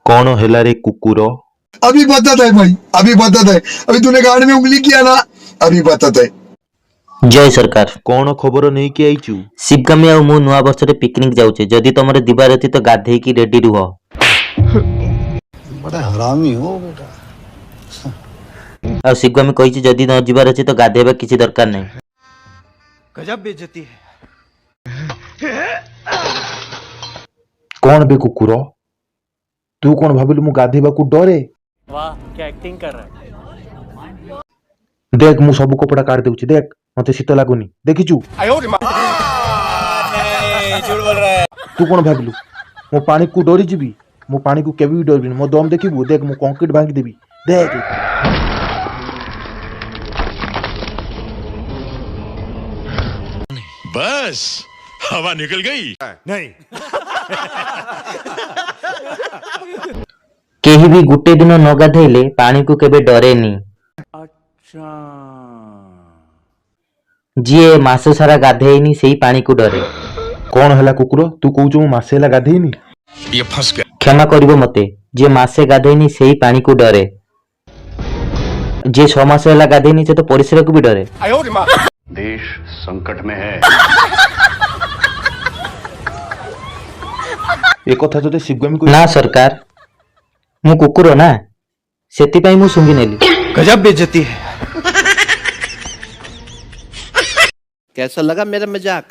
कौन हेला रे कुकुर? अभी बताता है भाई, अभी बताता है। अभी तूने गाड़ में उंगली किया ना, अभी बताता है। जय सरकार। कौन खबर नहीं कि आईचु? शिवगामी आ मु नुआ वर्ष रे पिकनिक जाउचे, जदि तमरे दिबार अछि तो गाधेई की रेडी रुह। बड़ा हरामी हो बेटा। आ शिवगामी कहिछि जदि न जिबार अछि तो गाधेबा किछि दरकार नै। गजब बेइज्जती है। कौन बे कुकुर? तू कौन भाविलु मु गाधेबा को डरे? वाह क्या एक्टिंग कर रहा है। देख मु सब कपड़ा काट देउछि, देख मते शीत लागुनी, देखिचु? झूठ बोल रहा है। तू कौन भाविलु मो पानी को डरी जिबी? मो पानी को केबी डरबिनी, मो दम देखिबु, देख मु कंक्रीट भांगी देबी, देख। बस हवा निकल गई। नहीं केही भी गुटे दिन न गाधेइले पानी को केबे डरेनी। अच्छा जिए मास सारा गाधेइनी सेही पानी को डरे। कौन हेला कुकुर? तू कहउछु मु मासे हेला गाधेइनी? ये फंस गया। क्षमा करिवो मते, जे मासे गाधेइनी सेही पानी को डरे। जे 6 मास होला गाधेइनी से तो परिसर को भी डरे। देश संकट में है। ए कथा जदे शिवगामी को ना सरकार, मु कुकुर ना, सेति पई मु सुंगी नेली। गजब बेइज्जती है। कैसा लगा मेरा मजाक?